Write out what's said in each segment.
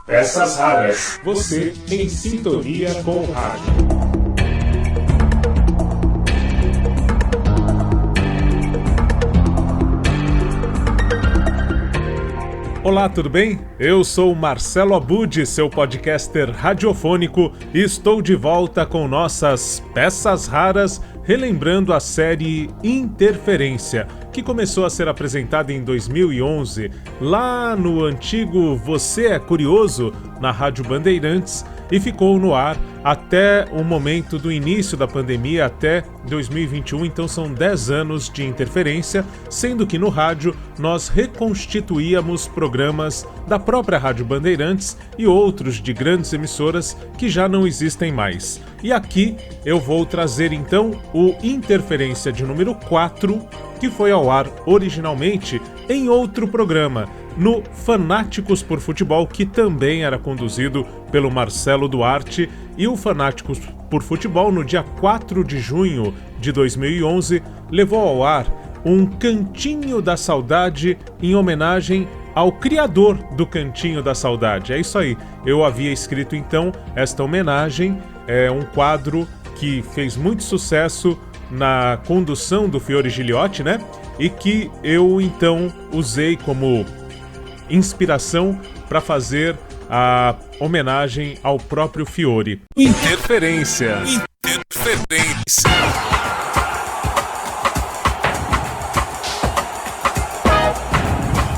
Peças raras. Você em sintonia com o rádio. Olá, tudo bem? Eu sou Marcelo Abud, seu podcaster radiofônico, e estou de volta com nossas Peças Raras, relembrando a série Interferência, que começou a ser apresentada em 2011, lá no antigo Você é Curioso, na Rádio Bandeirantes, e ficou no ar até o momento do início da pandemia, até 2021, então são 10 anos de interferência, sendo que no rádio nós reconstituíamos programas da própria Rádio Bandeirantes e outros de grandes emissoras que já não existem mais. E aqui eu vou trazer então o Interferência de número 4, que foi ao ar originalmente em outro programa, no Fanáticos por Futebol, que também era conduzido pelo Marcelo Duarte, e o Fanáticos por Futebol, no dia 4 de junho de 2011, levou ao ar um Cantinho da Saudade em homenagem ao criador do Cantinho da Saudade. É isso aí, eu havia escrito então esta homenagem, é um quadro que fez muito sucesso na condução do Fiore Giliotti, né? E que eu então usei como inspiração para fazer a homenagem ao próprio Fiore. Interferência.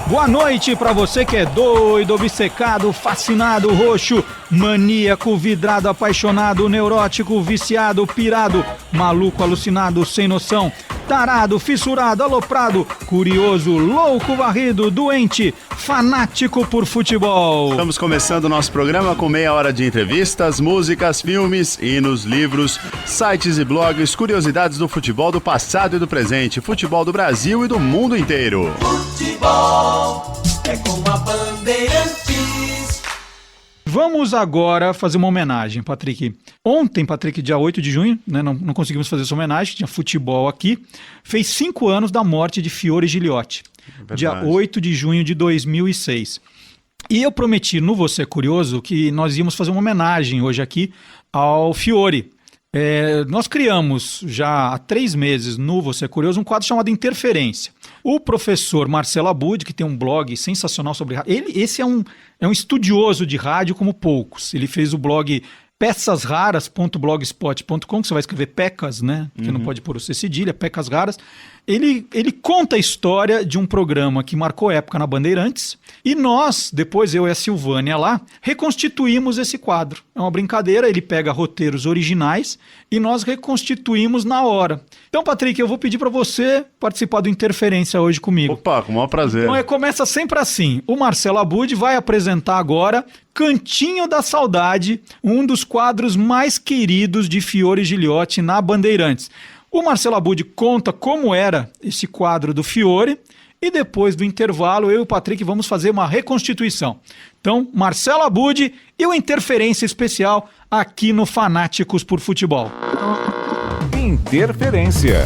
Boa noite para você que é doido, obcecado, fascinado, roxo, maníaco, vidrado, apaixonado, neurótico, viciado, pirado, maluco, alucinado, sem noção, tarado, fissurado, aloprado, curioso, louco, varrido, doente, fanático por futebol. Estamos começando o nosso programa com meia hora de entrevistas, músicas, filmes, hinos, livros, sites e blogs, curiosidades do futebol do passado e do presente, futebol do Brasil e do mundo inteiro. Futebol é com a Bandeirantes. Vamos agora fazer uma homenagem, Patrick. Ontem, Patrick, dia 8 de junho, né, não conseguimos fazer essa homenagem, tinha futebol aqui, fez 5 anos da morte de Fiore Giliotti, dia 8 de junho de 2006. E eu prometi no Você é Curioso que nós íamos fazer uma homenagem hoje aqui ao Fiore. Nós criamos já há 3 meses no Você é Curioso um quadro chamado Interferência. O professor Marcelo Abud, que tem um blog sensacional sobre rádio, esse é um estudioso de rádio como poucos. Ele fez o blog peçasraras.blogspot.com, que você vai escrever pecas, né? Porque não pode pôr o C cedilha, pecas raras. Ele conta a história de um programa que marcou época na Bandeirantes e nós, depois eu e a Silvânia lá, reconstituímos esse quadro. É uma brincadeira, ele pega roteiros originais e nós reconstituímos na hora. Então, Patrick, eu vou pedir para você participar do Interferência hoje comigo. Opa, com o maior prazer. Então, começa sempre assim. O Marcelo Abud vai apresentar agora Cantinho da Saudade, um dos quadros mais queridos de Fiore Giliotti na Bandeirantes. O Marcelo Abud conta como era esse quadro do Fiore e depois do intervalo eu e o Patrick vamos fazer uma reconstituição. Então, Marcelo Abud e o Interferência especial aqui no Fanáticos por Futebol. Interferência.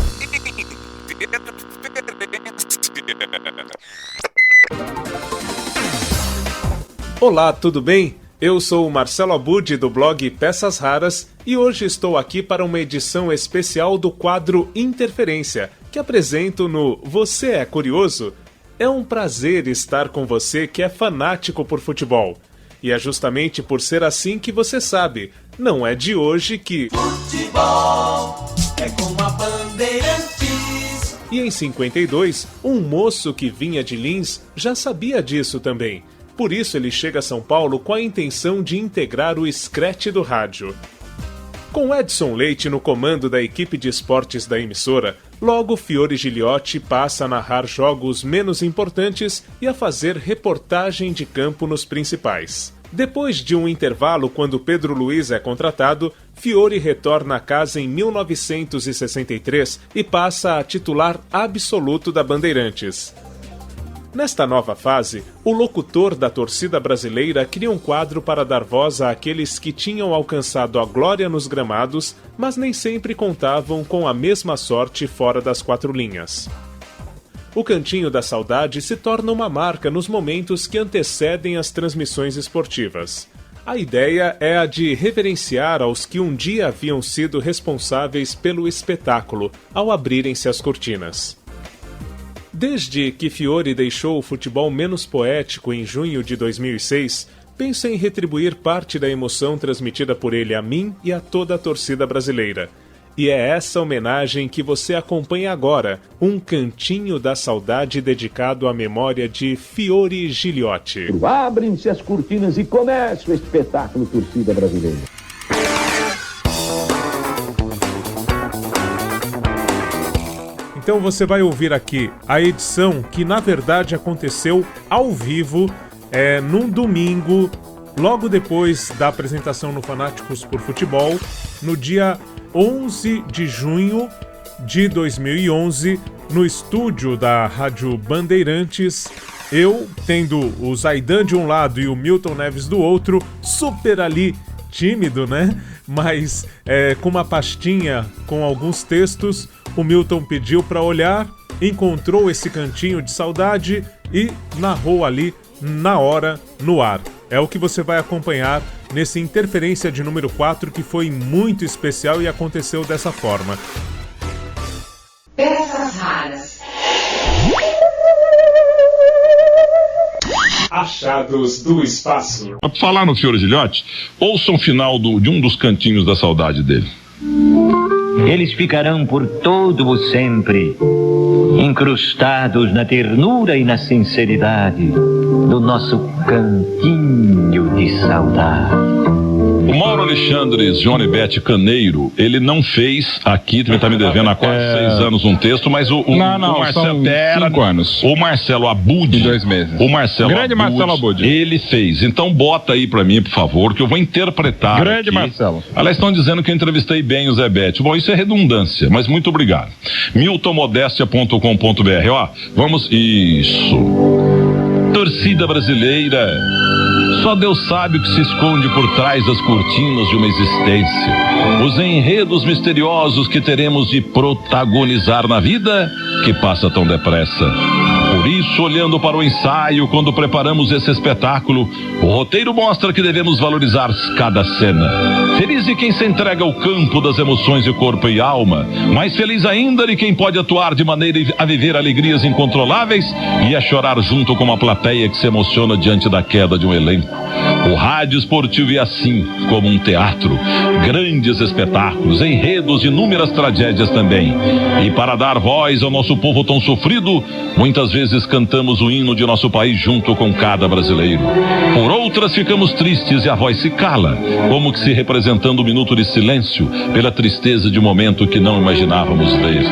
Olá, tudo bem? Eu sou o Marcelo Abud do blog Peças Raras e hoje estou aqui para uma edição especial do quadro Interferência, que apresento no Você é Curioso? É um prazer estar com você que é fanático por futebol. E é justamente por ser assim que você sabe, não é de hoje que... Futebol é com a Bandeirantes. E em 52, um moço que vinha de Lins já sabia disso também. Por isso ele chega a São Paulo com a intenção de integrar o escrete do rádio. Com Edson Leite no comando da equipe de esportes da emissora, logo Fiore Giliotti passa a narrar jogos menos importantes e a fazer reportagem de campo nos principais. Depois de um intervalo, quando Pedro Luiz é contratado, Fiore retorna a casa em 1963 e passa a titular absoluto da Bandeirantes. Nesta nova fase, o locutor da torcida brasileira cria um quadro para dar voz àqueles que tinham alcançado a glória nos gramados, mas nem sempre contavam com a mesma sorte fora das quatro linhas. O Cantinho da Saudade se torna uma marca nos momentos que antecedem as transmissões esportivas. A ideia é a de reverenciar aos que um dia haviam sido responsáveis pelo espetáculo, ao abrirem-se as cortinas. Desde que Fiore deixou o futebol menos poético em junho de 2006, penso em retribuir parte da emoção transmitida por ele a mim e a toda a torcida brasileira. E é essa homenagem que você acompanha agora, um Cantinho da Saudade dedicado à memória de Fiore Giliotti. Abrem-se as cortinas e começa o espetáculo Torcida Brasileira. Então você vai ouvir aqui a edição que na verdade aconteceu ao vivo, num domingo, logo depois da apresentação no Fanáticos por Futebol, no dia 11 de junho de 2011, no estúdio da Rádio Bandeirantes, eu tendo o Zaidan de um lado e o Milton Neves do outro, super ali tímido, né? Mas com uma pastinha com alguns textos, o Milton pediu para olhar, encontrou esse cantinho de saudade e narrou ali na hora, no ar. É o que você vai acompanhar nesse Interferência de número 4, que foi muito especial e aconteceu dessa forma. Peças raras. Achados do espaço. Pra falar no Fiore Giliotti, ouça o final de um dos cantinhos da saudade dele. Eles ficarão por todo o sempre incrustados na ternura e na sinceridade do nosso cantinho de saudade. O Mauro Alexandre Johnny Bete Caneiro, ele não fez aqui, também tá me devendo há quase 6 anos um texto, mas o Marcelo, são 5 anos. O Marcelo Abud, 2 meses. O Marcelo Grande Abud, Marcelo Abud. Ele fez. Então bota aí pra mim, por favor, que eu vou interpretar. Grande aqui. Marcelo. Aliás, estão dizendo que eu entrevistei bem o Zé Bete. Bom, isso é redundância, mas muito obrigado. miltonmodestia.com.br, ó, vamos, isso. Torcida brasileira, só Deus sabe o que se esconde por trás das cortinas de uma existência. Os enredos misteriosos que teremos de protagonizar na vida que passa tão depressa. Por isso, olhando para o ensaio, quando preparamos esse espetáculo, o roteiro mostra que devemos valorizar cada cena. Feliz de quem se entrega ao campo das emoções de corpo e alma, mais feliz ainda de quem pode atuar de maneira a viver alegrias incontroláveis e a chorar junto com uma plateia que se emociona diante da queda de um elenco. O rádio esportivo é assim, como um teatro. Grandes espetáculos, enredos de inúmeras tragédias também. E para dar voz ao nosso povo tão sofrido, muitas vezes cantamos o hino de nosso país junto com cada brasileiro. Por outras ficamos tristes e a voz se cala, como que se representando um minuto de silêncio pela tristeza de um momento que não imaginávamos ver.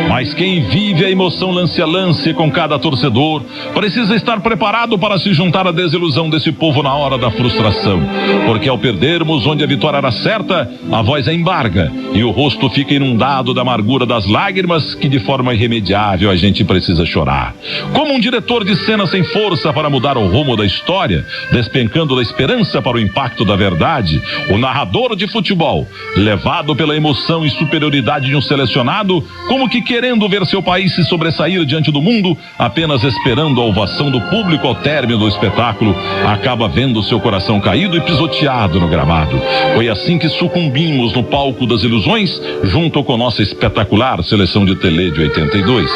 Mas quem vive a emoção lance a lance com cada torcedor precisa estar preparado para se juntar à desilusão desse povo na hora da frustração, porque ao perdermos onde a vitória era certa, a voz é embarga e o rosto fica inundado da amargura das lágrimas que de forma irremediável a gente precisa chorar. Como um diretor de cena sem força para mudar o rumo da história, despencando da esperança para o impacto da verdade, o narrador de futebol, levado pela emoção e superioridade de um selecionado, como que querendo ver seu país se sobressair diante do mundo, apenas esperando a ovação do público ao término do espetáculo, acaba vendo seu coração caído e pisoteado no gramado. Foi assim que sucumbimos no palco das ilusões, junto com nossa espetacular seleção de Tele de 82.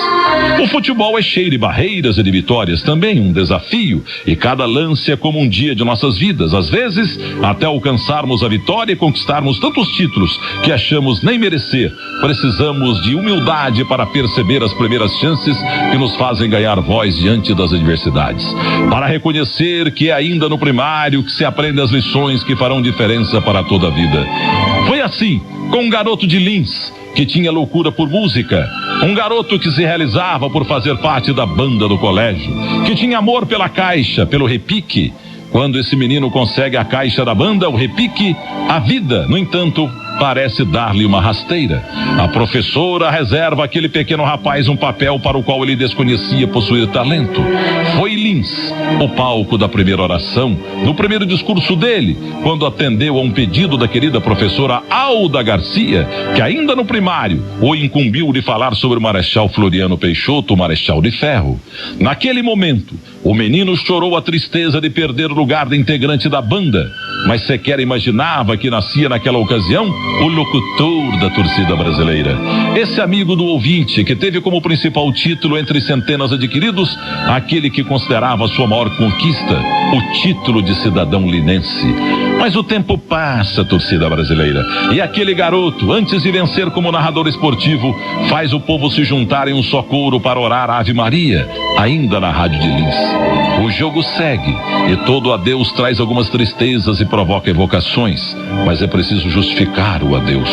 O futebol é cheio de barreiras e de vitórias também, um desafio, e cada lance é como um dia de nossas vidas, às vezes até alcançarmos a vitória e conquistarmos tantos títulos que achamos nem merecer. Precisamos de humildade para perceber as primeiras chances que nos fazem ganhar voz diante das adversidades, para reconhecer que é ainda no primário que se aprende as lições que farão diferença para toda a vida. Foi assim com um garoto de Lins que tinha loucura por música, um garoto que se realizava por fazer parte da banda do colégio, que tinha amor pela caixa, pelo repique. Quando esse menino consegue a caixa da banda, o repique, a vida, no entanto, parece dar-lhe uma rasteira. A professora reserva àquele pequeno rapaz um papel para o qual ele desconhecia possuir talento. Foi Lins, o palco da primeira oração, no primeiro discurso dele, quando atendeu a um pedido da querida professora Alda Garcia, que ainda no primário o incumbiu de falar sobre o Marechal Floriano Peixoto, o Marechal de Ferro. Naquele momento, o menino chorou a tristeza de perder o lugar de integrante da banda, mas sequer imaginava que nascia naquela ocasião o locutor da torcida brasileira. Esse amigo do ouvinte, que teve como principal título entre centenas adquiridos, aquele que considerava sua maior conquista, o título de cidadão linense. Mas o tempo passa, torcida brasileira, e aquele garoto, antes de vencer como narrador esportivo, faz o povo se juntar em um só coro para orar a Ave Maria, ainda na rádio de Lins. O jogo segue, e todo adeus traz algumas tristezas e provoca evocações, mas é preciso justificar o adeus.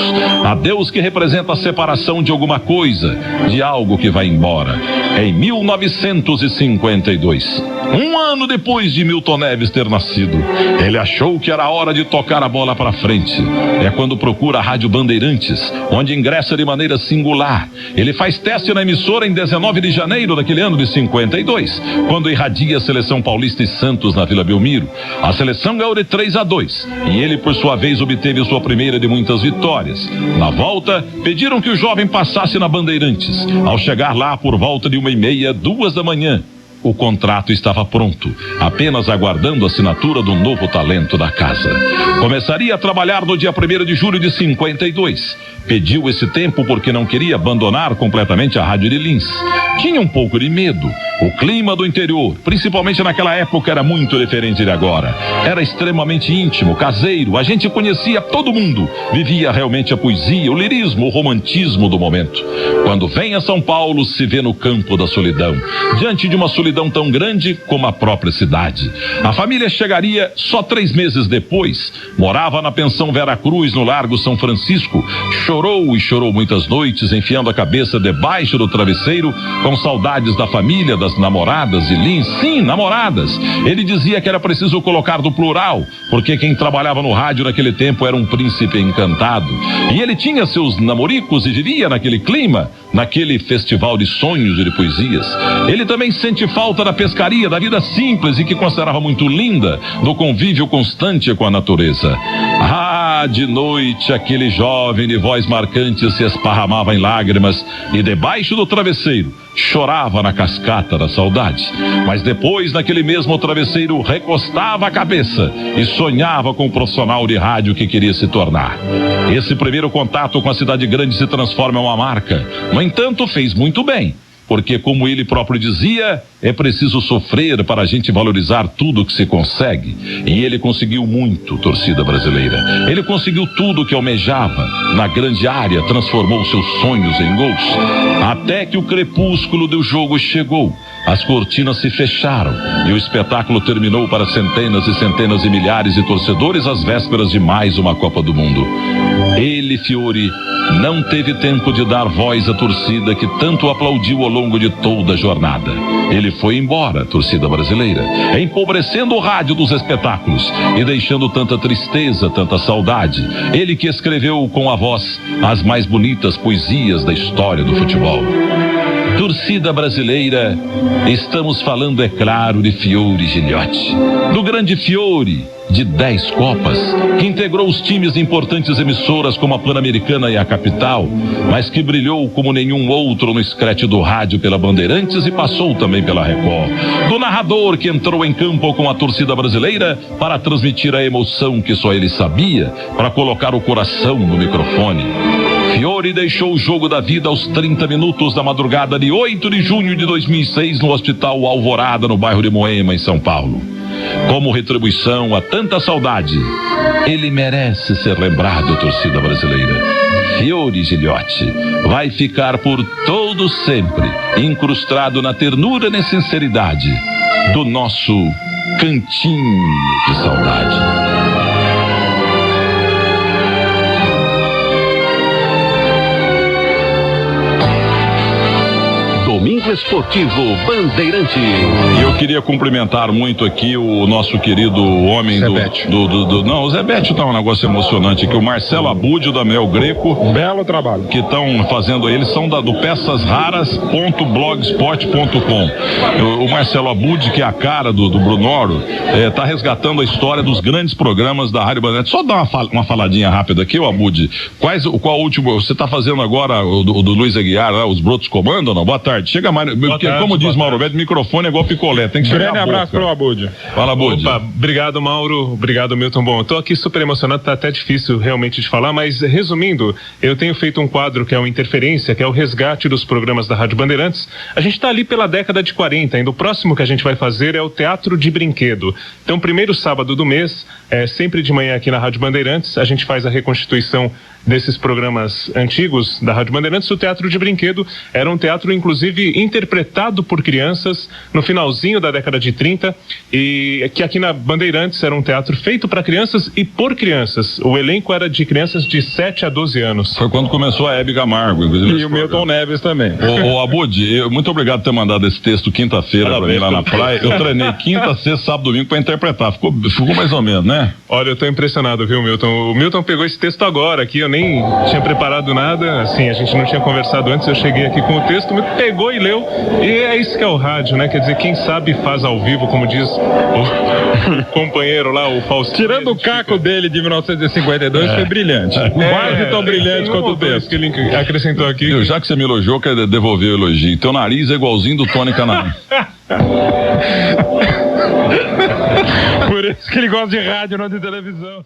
Adeus que representa a separação de alguma coisa, de algo que vai embora. Em 1952, um ano depois de Milton Neves ter nascido, ele achou que era hora de tocar a bola para frente. É quando procura a Rádio Bandeirantes, onde ingressa de maneira singular. Ele faz teste na emissora em 19 de janeiro daquele ano de 52, quando irradia a seleção paulista e Santos na Vila Belmiro. A seleção ganhou de 3-2, e ele por sua vez obteve sua primeira de muitas vitórias. Na volta, pediram que o jovem passasse na Bandeirantes. Ao chegar lá por volta de 1h30, 2 da manhã, o contrato estava pronto, apenas aguardando a assinatura do novo talento da casa. Começaria a trabalhar no dia 1º de julho de 52. Pediu esse tempo porque não queria abandonar completamente a rádio de Lins. Tinha um pouco de medo. O clima do interior, principalmente naquela época, era muito diferente de agora. Era extremamente íntimo, caseiro, a gente conhecia todo mundo. Vivia realmente a poesia, o lirismo, o romantismo do momento. Quando vem a São Paulo, se vê no campo da solidão, diante de uma solidão tão grande como a própria cidade. A família chegaria só 3 meses depois. Morava na pensão Vera Cruz, no Largo São Francisco. Chorou e chorou muitas noites, enfiando a cabeça debaixo do travesseiro, com saudades da família, das namoradas de Lins. Sim, namoradas. Ele dizia que era preciso colocar no plural, porque quem trabalhava no rádio naquele tempo era um príncipe encantado. E ele tinha seus namoricos e vivia naquele clima, naquele festival de sonhos e de poesias. Ele também sente falta da pescaria, da vida simples e que considerava muito linda, do convívio constante com a natureza. Ah, de noite, aquele jovem de voz marcante se esparramava em lágrimas e debaixo do travesseiro chorava na cascata da saudade. Mas depois, naquele mesmo travesseiro, recostava a cabeça e sonhava com o profissional de rádio que queria se tornar. Esse primeiro contato com a cidade grande se transforma em uma marca. No entanto, fez muito bem, porque, como ele próprio dizia, é preciso sofrer para a gente valorizar tudo que se consegue. E ele conseguiu muito, torcida brasileira. Ele conseguiu tudo que almejava. Na grande área, transformou seus sonhos em gols. Até que o crepúsculo do jogo chegou. As cortinas se fecharam e o espetáculo terminou para centenas e centenas de milhares de torcedores às vésperas de mais uma Copa do Mundo. Ele, Fiore, não teve tempo de dar voz à torcida que tanto aplaudiu ao longo de toda a jornada. Ele foi embora, torcida brasileira, empobrecendo o rádio dos espetáculos e deixando tanta tristeza, tanta saudade. Ele que escreveu com a voz as mais bonitas poesias da história do futebol. Torcida brasileira, estamos falando, é claro, de Fiore Giliotti, do grande Fiore, de 10 Copas, que integrou os times de importantes emissoras como a Pan-Americana e a Capital, mas que brilhou como nenhum outro no escrete do rádio pela Bandeirantes e passou também pela Record. Do narrador que entrou em campo com a torcida brasileira para transmitir a emoção que só ele sabia, para colocar o coração no microfone. Fiore deixou o jogo da vida aos 30 minutos da madrugada de 8 de junho de 2006 no Hospital Alvorada, no bairro de Moema, em São Paulo. Como retribuição a tanta saudade, ele merece ser lembrado, torcida brasileira. Fiore Giliotti vai ficar por todo sempre incrustado na ternura e na sinceridade do nosso cantinho de saudade. Domingo Esportivo Bandeirantes. E eu queria cumprimentar muito aqui o nosso querido homem Não, o Zé Bétio tá um negócio emocionante aqui. O Marcelo Abud e o Daniel Greco. Belo trabalho. Que estão fazendo, eles são do peçasraras.blogspot.com. O Marcelo Abud, que é a cara do Brunoro, tá resgatando a história dos grandes programas da Rádio Bandeirantes. Só dar uma faladinha rápida aqui, Abud. Qual o último? Você tá fazendo agora o do Luiz Aguiar, lá, os Brotos Comandam, não? Boa tarde. Chega mais. Como diz Mauro Beto, microfone é igual picolé. Tem que chegar. Grande abraço pro Abud. Fala, Abud. Opa, obrigado, Mauro. Obrigado, Milton. Bom, eu tô aqui super emocionado, tá até difícil realmente de falar, mas resumindo, eu tenho feito um quadro que é o Interferência, que é o resgate dos programas da Rádio Bandeirantes. A gente tá ali pela década de 40, ainda o próximo que a gente vai fazer é o Teatro de Brinquedo. Então, primeiro sábado do mês, sempre de manhã aqui na Rádio Bandeirantes, a gente faz a reconstituição desses programas antigos da Rádio Bandeirantes. O Teatro de Brinquedo era um teatro, inclusive, interpretado por crianças no finalzinho da década de 30, e que aqui na Bandeirantes era um teatro feito para crianças e por crianças. O elenco era de crianças de 7 a 12 anos. Foi quando começou a Hebe Camargo, inclusive. E o Milton Neves também. Ô Abud, muito obrigado por ter mandado esse texto quinta-feira pra mim lá na praia. Eu treinei quinta, sexta, sábado, domingo pra interpretar. Ficou mais ou menos, né? Olha, eu tô impressionado, viu, Milton? O Milton pegou esse texto agora aqui, eu nem tinha preparado nada, assim, a gente não tinha conversado antes, eu cheguei aqui com o texto, me pegou e leu, e é isso que é o rádio, né? Quer dizer, quem sabe faz ao vivo, como diz o companheiro lá, o Faustino. Tirando o caco dele de 1952, foi brilhante. Quase tão brilhante quanto o texto que ele acrescentou aqui. Já que você me elogiou, quero devolver o elogio. Teu nariz é igualzinho do Tony Canaan. Por isso que ele gosta de rádio, não de televisão.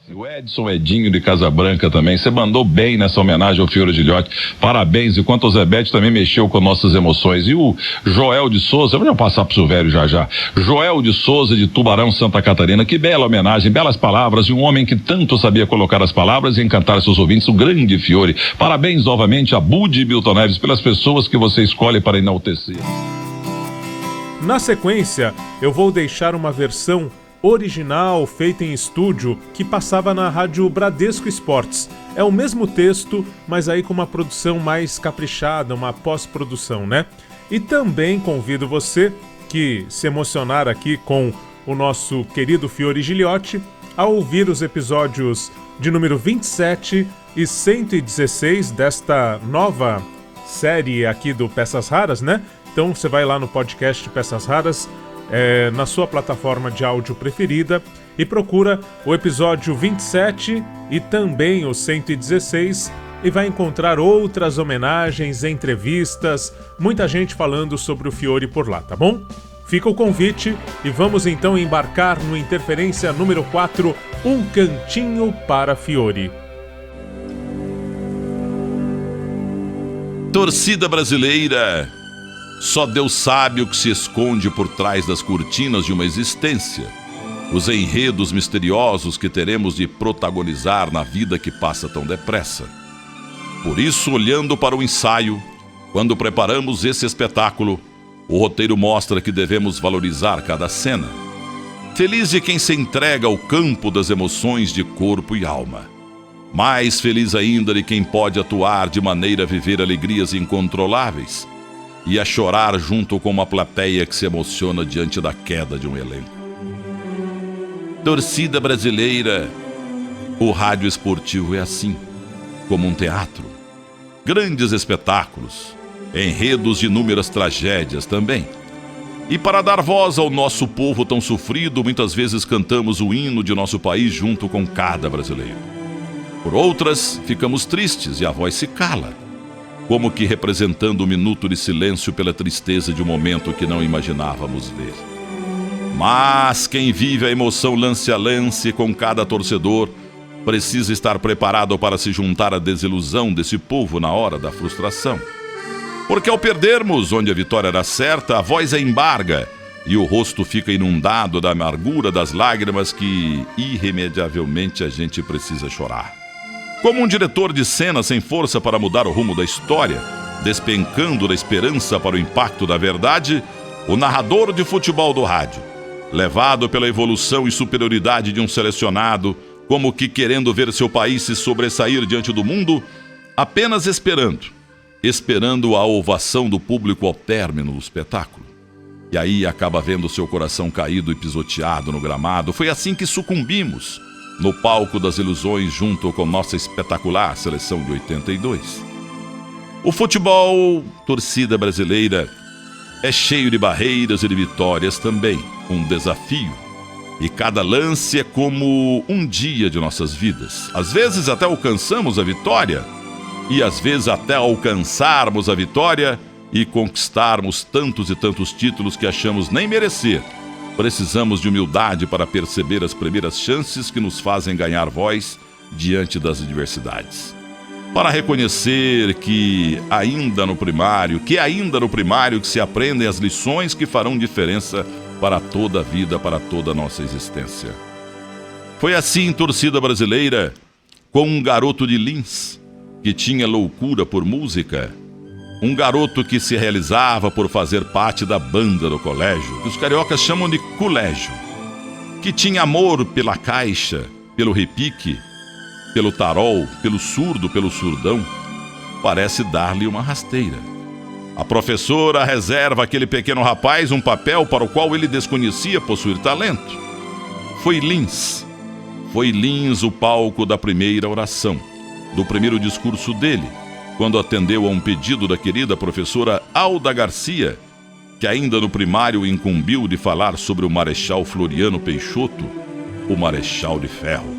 O Edinho de Casabranca também. Você mandou bem nessa homenagem ao Fiore Giliotti. Parabéns. Enquanto o Zé Bétio também mexeu com nossas emoções. E o Joel de Souza, eu vou passar pro seu velho já. Joel de Souza, de Tubarão, Santa Catarina. Que bela homenagem, belas palavras. E um homem que tanto sabia colocar as palavras e encantar seus ouvintes, o grande Fiore. Parabéns novamente a Budi e Milton Neves pelas pessoas que você escolhe para enaltecer. Na sequência, eu vou deixar uma versão original feita em estúdio que passava na rádio Bradesco Esportes. É o mesmo texto, mas aí com uma produção mais caprichada, uma pós-produção, né? E também convido você que se emocionar aqui com o nosso querido Fiore Giliotti a ouvir os episódios de número 27 e 116 desta nova série aqui do Peças Raras, né? Então você vai lá no podcast Peças Raras, na sua plataforma de áudio preferida, e procura o episódio 27 e também o 116 e vai encontrar outras homenagens, entrevistas, muita gente falando sobre o Fiore por lá, tá bom? Fica o convite e vamos então embarcar no Interferência número 4, Um Cantinho para Fiore. Torcida brasileira, só Deus sabe o que se esconde por trás das cortinas de uma existência, os enredos misteriosos que teremos de protagonizar na vida que passa tão depressa. Por isso, olhando para o ensaio, quando preparamos esse espetáculo, o roteiro mostra que devemos valorizar cada cena. Feliz de quem se entrega ao campo das emoções de corpo e alma. Mais feliz ainda de quem pode atuar de maneira a viver alegrias incontroláveis e a chorar junto com uma plateia que se emociona diante da queda de um elenco. Torcida brasileira, o rádio esportivo é assim, como um teatro. Grandes espetáculos, enredos de inúmeras tragédias também. E para dar voz ao nosso povo tão sofrido, muitas vezes cantamos o hino de nosso país junto com cada brasileiro. Por outras, ficamos tristes e a voz se cala, como que representando um minuto de silêncio pela tristeza de um momento que não imaginávamos ver. Mas quem vive a emoção lance a lance com cada torcedor precisa estar preparado para se juntar à desilusão desse povo na hora da frustração. Porque ao perdermos onde a vitória era certa, a voz é embarga e o rosto fica inundado da amargura das lágrimas que irremediavelmente a gente precisa chorar. Como um diretor de cena sem força para mudar o rumo da história, despencando da esperança para o impacto da verdade, o narrador de futebol do rádio, levado pela evolução e superioridade de um selecionado, como que querendo ver seu país se sobressair diante do mundo, apenas esperando esperando a ovação do público ao término do espetáculo. E aí acaba vendo seu coração caído e pisoteado no gramado. Foi assim que sucumbimos no palco das ilusões junto com nossa espetacular seleção de 82. O futebol, torcida brasileira, é cheio de barreiras e de vitórias também, um desafio. E cada lance é como um dia de nossas vidas. Às vezes até alcançamos a vitória, e às vezes até alcançarmos a vitória e conquistarmos tantos e tantos títulos que achamos nem merecer. Precisamos de humildade para perceber as primeiras chances que nos fazem ganhar voz diante das adversidades. Para reconhecer que ainda no primário que se aprendem as lições que farão diferença para toda a vida, para toda a nossa existência. Foi assim, torcida brasileira, com um garoto de Lins, que tinha loucura por música, um garoto que se realizava por fazer parte da banda do colégio, que os cariocas chamam de colégio, que tinha amor pela caixa, pelo repique, pelo tarol, pelo surdo, pelo surdão, parece dar-lhe uma rasteira. A professora reserva àquele pequeno rapaz um papel para o qual ele desconhecia possuir talento. Foi Lins o palco da primeira oração, do primeiro discurso dele, quando atendeu a um pedido da querida professora Alda Garcia, que ainda no primário o incumbiu de falar sobre o Marechal Floriano Peixoto, o Marechal de Ferro.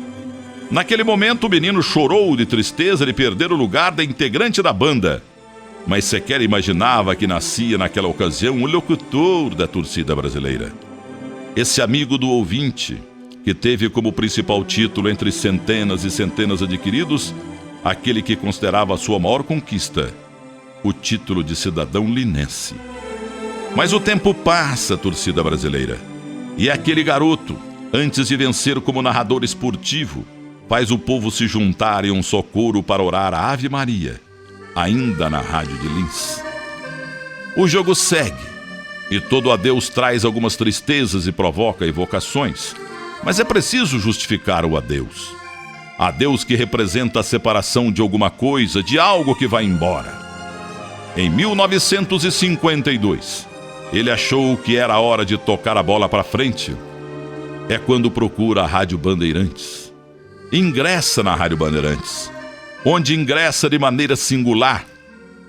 Naquele momento o menino chorou de tristeza de perder o lugar da integrante da banda, mas sequer imaginava que nascia naquela ocasião o locutor da torcida brasileira. Esse amigo do ouvinte, que teve como principal título entre centenas e centenas adquiridos, aquele que considerava a sua maior conquista, o título de cidadão linense. Mas o tempo passa, torcida brasileira, e aquele garoto, antes de vencer como narrador esportivo, faz o povo se juntar em um só coro para orar a Ave Maria, ainda na rádio de Lins. O jogo segue, e todo adeus traz algumas tristezas e provoca evocações, mas é preciso justificar o adeus. Adeus que representa a separação de alguma coisa, de algo que vai embora. Em 1952, ele achou que era a hora de tocar a bola para frente. É quando procura a Rádio Bandeirantes. Ingressa na Rádio Bandeirantes, onde ingressa de maneira singular.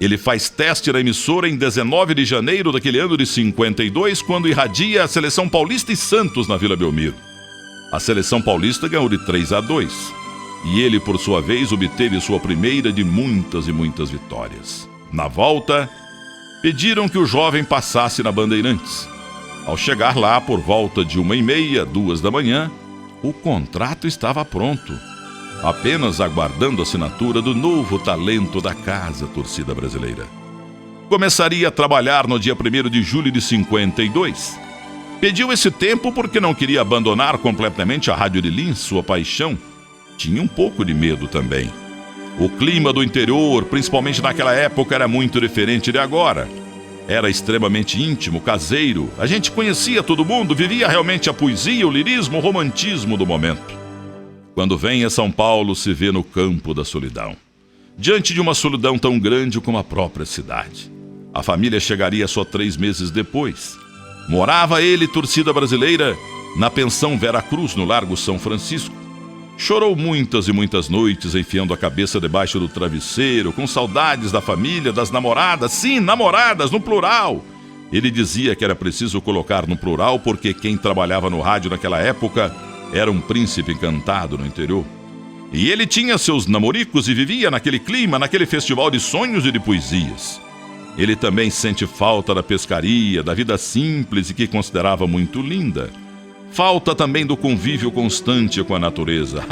Ele faz teste na emissora em 19 de janeiro daquele ano de 52, quando irradia a Seleção Paulista e Santos na Vila Belmiro. A Seleção Paulista ganhou de 3-2, e ele, por sua vez, obteve sua primeira de muitas e muitas vitórias. Na volta, pediram que o jovem passasse na Bandeirantes. Ao chegar lá, por volta de 1h30, 2 da manhã, o contrato estava pronto, apenas aguardando a assinatura do novo talento da casa, torcida brasileira. Começaria a trabalhar no dia 1º de julho de 52. Pediu esse tempo porque não queria abandonar completamente a Rádio de Lins, sua paixão. Tinha um pouco de medo também. O clima do interior, principalmente naquela época, era muito diferente de agora. Era extremamente íntimo, caseiro. A gente conhecia todo mundo, vivia realmente a poesia, o lirismo, o romantismo do momento. Quando vem a São Paulo, se vê no campo da solidão. Diante de uma solidão tão grande como a própria cidade. A família chegaria só 3 meses depois. Morava ele, torcida brasileira, na pensão Vera Cruz, no Largo São Francisco. Chorou muitas e muitas noites, enfiando a cabeça debaixo do travesseiro, com saudades da família, das namoradas. Sim, namoradas, no plural. Ele dizia que era preciso colocar no plural porque quem trabalhava no rádio naquela época era um príncipe encantado no interior. E ele tinha seus namoricos e vivia naquele clima, naquele festival de sonhos e de poesias. Ele também sente falta da pescaria, da vida simples e que considerava muito linda. Falta também do convívio constante com a natureza.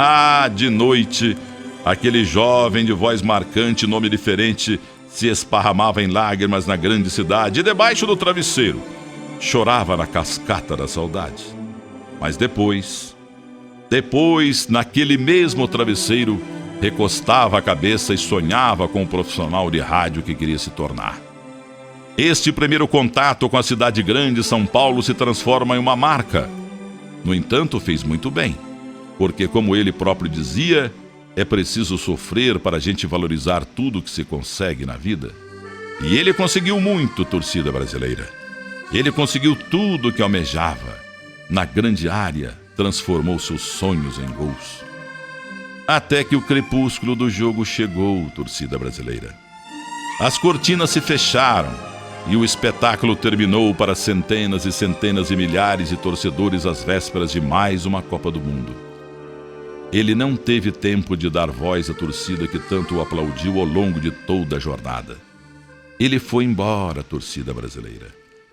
De noite, aquele jovem de voz marcante, nome diferente, se esparramava em lágrimas na grande cidade e debaixo do travesseiro chorava na cascata da saudade. Mas depois, naquele mesmo travesseiro, recostava a cabeça e sonhava com o profissional de rádio que queria se tornar. Este primeiro contato com a cidade grande, São Paulo, se transforma em uma marca. No entanto, fez muito bem, porque, como ele próprio dizia, é preciso sofrer para a gente valorizar tudo que se consegue na vida. E ele conseguiu muito, torcida brasileira. Ele conseguiu tudo o que almejava. Na grande área, transformou seus sonhos em gols. Até que o crepúsculo do jogo chegou, torcida brasileira. As cortinas se fecharam e o espetáculo terminou para centenas e centenas de milhares de torcedores às vésperas de mais uma Copa do Mundo. Ele não teve tempo de dar voz à torcida que tanto o aplaudiu ao longo de toda a jornada. Ele foi embora, torcida brasileira,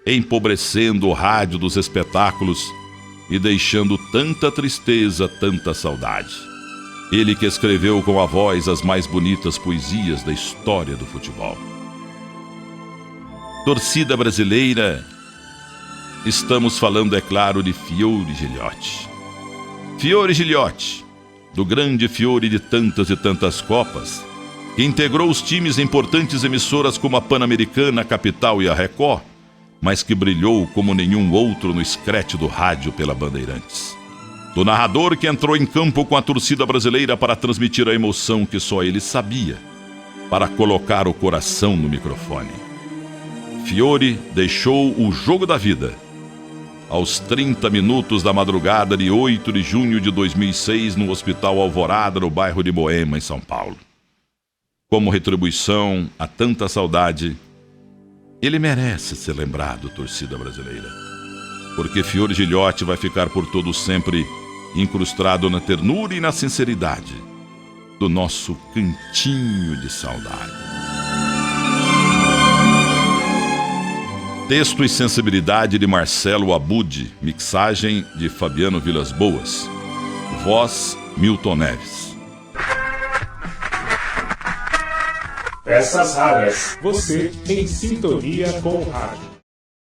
empobrecendo o rádio dos espetáculos e deixando tanta tristeza, tanta saudade. Ele que escreveu com a voz as mais bonitas poesias da história do futebol. Torcida brasileira, estamos falando, é claro, de Fiore Giliotti. Fiore Giliotti, do grande Fiore de tantas e tantas Copas, que integrou os times em importantes emissoras como a Pan-Americana, a Capital e a Record, mas que brilhou como nenhum outro no escrete do rádio pela Bandeirantes. Do narrador que entrou em campo com a torcida brasileira para transmitir a emoção que só ele sabia, para colocar o coração no microfone. Fiore deixou o jogo da vida aos 30 minutos da madrugada de 8 de junho de 2006 no Hospital Alvorada, no bairro de Moema, em São Paulo. Como retribuição a tanta saudade, ele merece ser lembrado, torcida brasileira. Porque Fiore Giliotti vai ficar por todo sempre incrustado na ternura e na sinceridade do nosso cantinho de saudade. Texto e sensibilidade de Marcelo Abud, mixagem de Fabiano Vilas Boas, voz Milton Neves. Peças raras, você em sintonia com o rádio.